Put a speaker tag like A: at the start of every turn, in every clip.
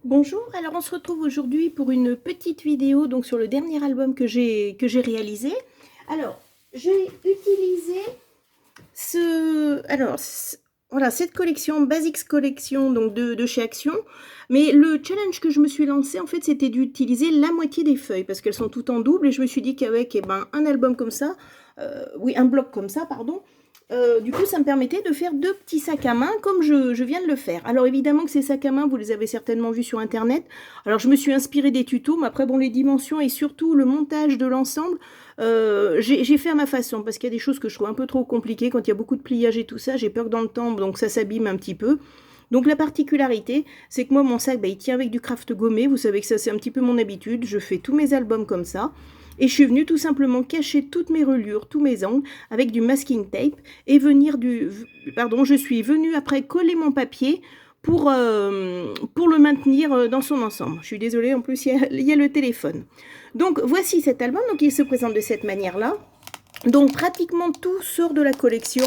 A: Bonjour, alors on se retrouve aujourd'hui pour une petite vidéo donc sur le dernier album que j'ai réalisé. Alors, j'ai utilisé voilà, cette collection, Basics Collection donc de chez Action. Mais le challenge que je me suis lancé en fait, c'était d'utiliser la moitié des feuilles parce qu'elles sont toutes en double et je me suis dit qu'avec un album comme ça, oui, un bloc comme ça, pardon, du coup, ça me permettait de faire deux petits sacs à main comme je viens de le faire. Alors évidemment que ces sacs à main, vous les avez certainement vus sur Internet. Alors je me suis inspirée des tutos, mais après, bon, les dimensions et surtout le montage de l'ensemble, j'ai fait à ma façon parce qu'il y a des choses que je trouve un peu trop compliquées quand il y a beaucoup de pliage et tout ça. J'ai peur que dans le temps, donc ça s'abîme un petit peu. Donc la particularité, c'est que moi, mon sac, il tient avec du craft gommé. Vous savez que ça, c'est un petit peu mon habitude. Je fais tous mes albums comme ça. Et je suis venue tout simplement cacher toutes mes reliures, tous mes angles avec du masking tape et je suis venue après coller mon papier pour le maintenir dans son ensemble. Je suis désolée, en plus il y a le téléphone. Donc voici cet album, donc il se présente de cette manière-là. Donc pratiquement tout sort de la collection.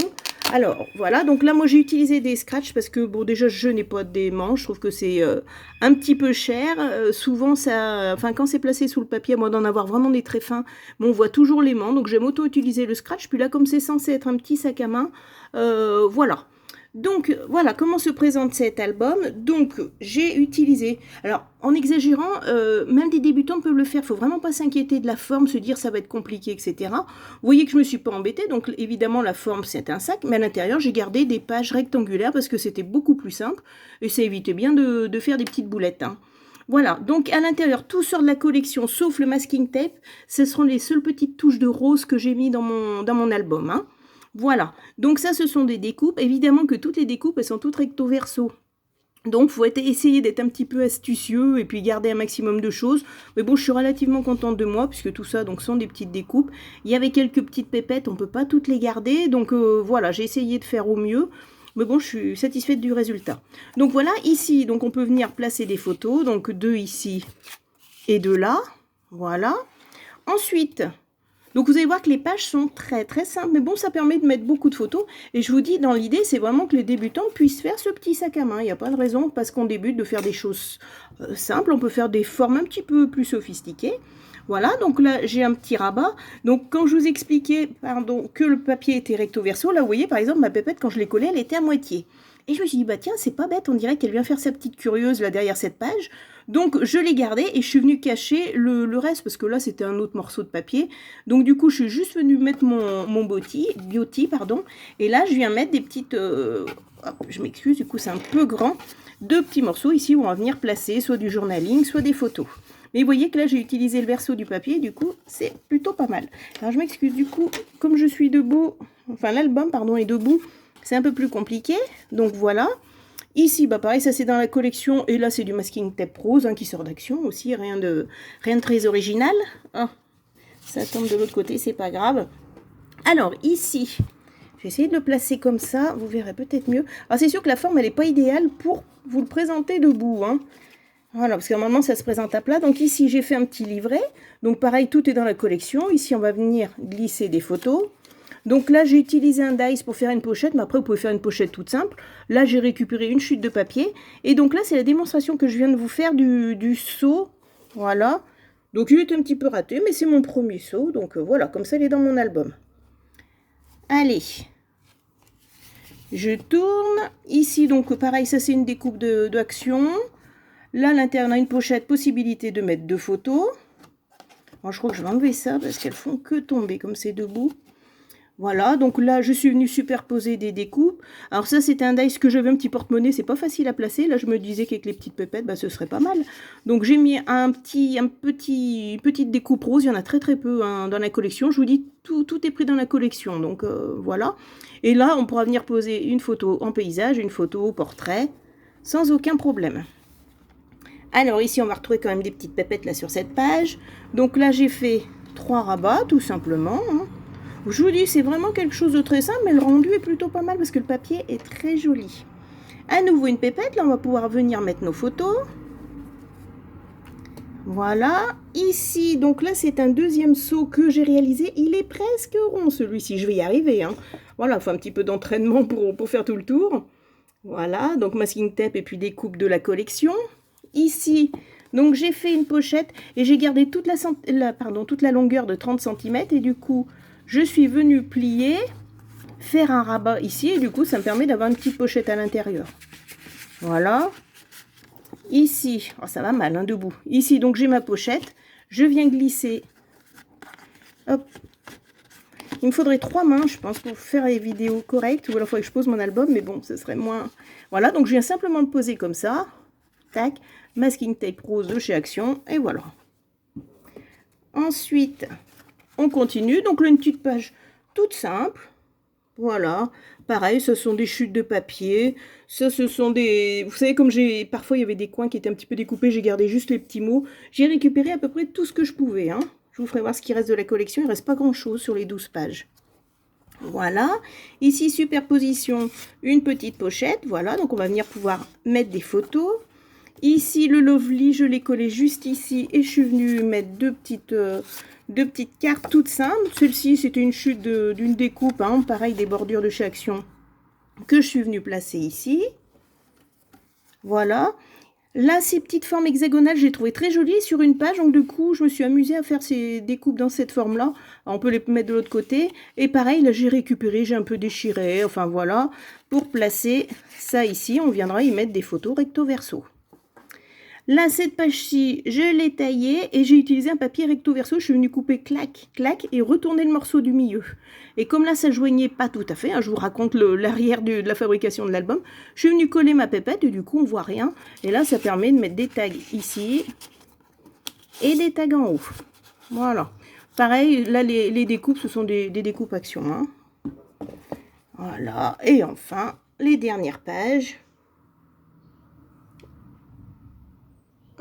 A: Alors voilà, donc là moi j'ai utilisé des scratchs parce que bon déjà je n'ai pas des manches, je trouve que c'est un petit peu cher. Souvent ça, enfin quand c'est placé sous le papier, moi d'en avoir vraiment des très fins, bon, on voit toujours les mains, donc j'aime auto-utiliser le scratch. Puis là comme c'est censé être un petit sac à main, voilà. Donc voilà comment se présente cet album. Donc j'ai utilisé, alors en exagérant, même des débutants peuvent le faire, il faut vraiment pas s'inquiéter de la forme, se dire ça va être compliqué, etc. Vous voyez que je me suis pas embêtée, donc évidemment la forme c'est un sac, mais à l'intérieur j'ai gardé des pages rectangulaires parce que c'était beaucoup plus simple et ça évitait bien de faire des petites boulettes, hein. Voilà, donc à l'intérieur tout sort de la collection sauf le masking tape, ce seront les seules petites touches de rose que j'ai mis dans mon album, hein. Voilà, donc ça ce sont des découpes, évidemment que toutes les découpes elles sont toutes recto verso. Donc, il faut essayer d'être un petit peu astucieux et puis garder un maximum de choses. Mais bon, je suis relativement contente de moi puisque tout ça donc sont des petites découpes. Il y avait quelques petites pépettes, on ne peut pas toutes les garder. Donc voilà, j'ai essayé de faire au mieux. Mais bon, je suis satisfaite du résultat. Donc voilà, ici, donc on peut venir placer des photos. Donc deux ici et deux là. Voilà. Ensuite, donc vous allez voir que les pages sont très très simples, mais bon, ça permet de mettre beaucoup de photos. Et je vous dis, dans l'idée, c'est vraiment que les débutants puissent faire ce petit sac à main. Il n'y a pas de raison, parce qu'on débute, de faire des choses simples. On peut faire des formes un petit peu plus sophistiquées. Voilà, donc là, j'ai un petit rabat. Donc quand je vous expliquais, pardon, que le papier était recto verso, là, vous voyez, par exemple, ma pépette, quand je l'ai collée, elle était à moitié. Et je me suis dit, bah tiens, c'est pas bête, on dirait qu'elle vient faire sa petite curieuse là derrière cette page. Donc je l'ai gardée et je suis venue cacher le reste parce que là c'était un autre morceau de papier. Donc du coup je suis juste venue mettre mon beauty, pardon. Et là je viens mettre des petites, hop, je m'excuse, du coup c'est un peu grand, deux petits morceaux ici où on va venir placer soit du journaling, soit des photos. Mais vous voyez que là j'ai utilisé le verso du papier, du coup c'est plutôt pas mal. Alors je m'excuse, du coup comme je suis debout, enfin l'album pardon est debout, c'est un peu plus compliqué. Donc voilà. Ici, bah pareil, ça c'est dans la collection, et là c'est du masking tape rose hein, qui sort d'Action aussi, rien de très original. Ah, ça tombe de l'autre côté, c'est pas grave. Alors ici, je vais essayer de le placer comme ça, vous verrez peut-être mieux. Alors c'est sûr que la forme elle n'est pas idéale pour vous le présenter debout, hein. Voilà, parce que normalement ça se présente à plat. Donc ici j'ai fait un petit livret, donc pareil tout est dans la collection. Ici on va venir glisser des photos. Donc là, j'ai utilisé un dice pour faire une pochette, mais après, vous pouvez faire une pochette toute simple. Là, j'ai récupéré une chute de papier. Et donc là, c'est la démonstration que je viens de vous faire du seau. Voilà. Donc, il est un petit peu raté, mais c'est mon premier seau. Donc voilà, comme ça, il est dans mon album. Allez. Je tourne. Ici, donc pareil, ça, c'est une découpe d'Action. Là, à l'intérieur, on a une pochette, possibilité de mettre deux photos. Alors, je crois que je vais enlever ça parce qu'elles font que tomber comme c'est debout. Voilà, donc là, je suis venue superposer des découpes. Alors ça, c'était un dice que j'avais un petit porte-monnaie, c'est pas facile à placer. Là, je me disais qu'avec les petites pépettes, bah, ce serait pas mal. Donc j'ai mis petite découpe rose. Il y en a très très peu hein, dans la collection. Je vous dis, tout est pris dans la collection. Donc voilà. Et là, on pourra venir poser une photo en paysage, une photo au portrait, sans aucun problème. Alors ici, on va retrouver quand même des petites pépettes là sur cette page. Donc là, j'ai fait 3 rabats, tout simplement, hein. Je vous dis, c'est vraiment quelque chose de très simple, mais le rendu est plutôt pas mal parce que le papier est très joli. À nouveau une pépette, là on va pouvoir venir mettre nos photos. Voilà, ici, donc là c'est un deuxième seau que j'ai réalisé, il est presque rond celui-ci, je vais y arriver, hein. Voilà, il faut un petit peu d'entraînement pour faire tout le tour. Voilà, donc masking tape et puis découpe de la collection. ici, donc j'ai fait une pochette et j'ai gardé toute la longueur de 30 cm et du coup, je suis venue plier, faire un rabat ici et du coup, ça me permet d'avoir une petite pochette à l'intérieur. Voilà. Ici, oh, ça va mal, hein, debout. Ici, donc j'ai ma pochette. Je viens glisser. Hop. Il me faudrait 3 mains, je pense, pour faire les vidéos correctes. Ou alors, il faudrait que je pose mon album, mais bon, ce serait moins... Voilà, donc je viens simplement le poser comme ça. Tac. Masking tape rose de chez Action. Et voilà. Ensuite, on continue. Donc, là, une petite page toute simple. Voilà. Pareil, ce sont des chutes de papier. Ça, ce sont des... Vous savez, comme j'ai... Parfois, il y avait des coins qui étaient un petit peu découpés. J'ai gardé juste les petits mots. J'ai récupéré à peu près tout ce que je pouvais, hein. Je vous ferai voir ce qui reste de la collection. Il ne reste pas grand-chose sur les 12 pages. Voilà. Ici, superposition, une petite pochette. Voilà. Donc, on va venir pouvoir mettre des photos. Ici, le Lovely, je l'ai collé juste ici. Et je suis venue mettre deux petites cartes toutes simples. Celle-ci, c'était une chute d'une découpe. Hein, pareil, des bordures de chez Action que je suis venue placer ici. Voilà. Là, ces petites formes hexagonales, j'ai trouvé très jolies sur une page. Donc, du coup, je me suis amusée à faire ces découpes dans cette forme-là. On peut les mettre de l'autre côté. Et pareil, là, j'ai récupéré, j'ai un peu déchiré. Enfin, voilà. Pour placer ça ici, on viendra y mettre des photos recto-verso. Là, cette page-ci, je l'ai taillée et j'ai utilisé un papier recto-verso. Je suis venue couper clac, clac et retourner le morceau du milieu. Et comme là, ça ne joignait pas tout à fait, hein, je vous raconte l'arrière de la fabrication de l'album, je suis venue coller ma pépette et du coup, on ne voit rien. Et là, ça permet de mettre des tags ici et des tags en haut. Voilà. Pareil, là, les découpes, ce sont des découpes Action. Hein. Voilà. Et enfin, les dernières pages.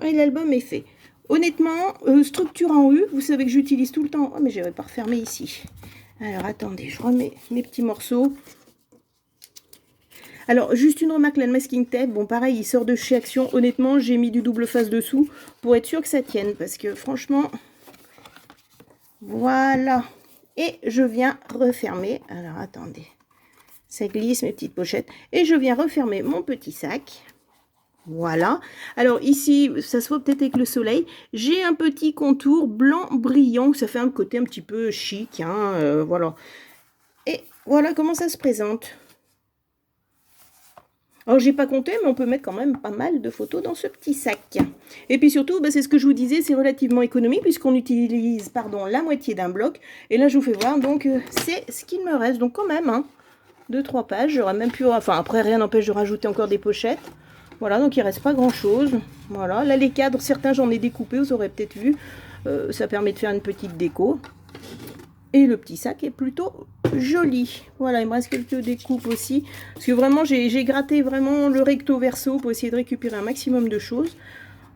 A: Et l'album est fait. Honnêtement, structure en U, vous savez que j'utilise tout le temps. Oh, mais je n'avais pas refermé ici. Alors, attendez, je remets mes petits morceaux. Alors, juste une remarque, là, le masking tape, bon, pareil, il sort de chez Action. Honnêtement, j'ai mis du double face dessous pour être sûr que ça tienne. Parce que, franchement, voilà. Et je viens refermer. Alors, attendez. Ça glisse, mes petites pochettes. Et je viens refermer mon petit sac. Voilà. Alors ici, ça se voit peut-être avec le soleil. J'ai un petit contour blanc brillant. Ça fait un côté un petit peu chic. Hein, voilà. Et voilà comment ça se présente. Alors, j'ai pas compté, mais on peut mettre quand même pas mal de photos dans ce petit sac. Et puis surtout, bah, c'est ce que je vous disais, c'est relativement économique puisqu'on utilise, pardon, la moitié d'un bloc. Et là, je vous fais voir, donc, c'est ce qu'il me reste. Donc, quand même, hein, 2-3 pages. J'aurais même pu... Enfin, après, rien n'empêche de rajouter encore des pochettes. Voilà, donc il ne reste pas grand-chose. Voilà, là, les cadres, certains, j'en ai découpé, vous aurez peut-être vu. Ça permet de faire une petite déco. Et le petit sac est plutôt joli. Voilà, il me reste quelques découpes aussi. Parce que vraiment, j'ai gratté vraiment le recto verso pour essayer de récupérer un maximum de choses.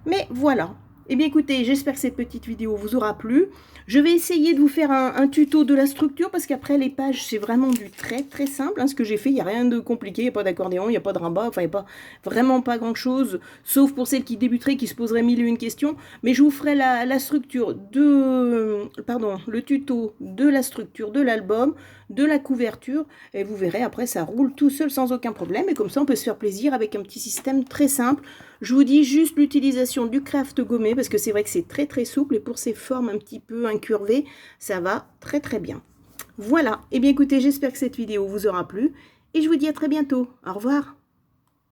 A: Mais voilà. Eh bien, écoutez, j'espère que cette petite vidéo vous aura plu. Je vais essayer de vous faire un tuto de la structure parce qu'après, les pages, c'est vraiment du très simple. Hein, ce que j'ai fait, il n'y a rien de compliqué. Il n'y a pas d'accordéon, il n'y a pas de rabat. Enfin, il n'y a pas vraiment pas grand-chose. Sauf pour celles qui débuteraient, qui se poseraient mille et une questions. Mais je vous ferai la structure le tuto de la structure de l'album, de la couverture. Et vous verrez, après, ça roule tout seul sans aucun problème. Et comme ça, on peut se faire plaisir avec un petit système très simple. Je vous dis juste l'utilisation du craft gommé parce que c'est vrai que c'est très souple et pour ces formes un petit peu incurvées, ça va très bien. Voilà, et bien écoutez, j'espère que cette vidéo vous aura plu et je vous dis à très bientôt. Au revoir.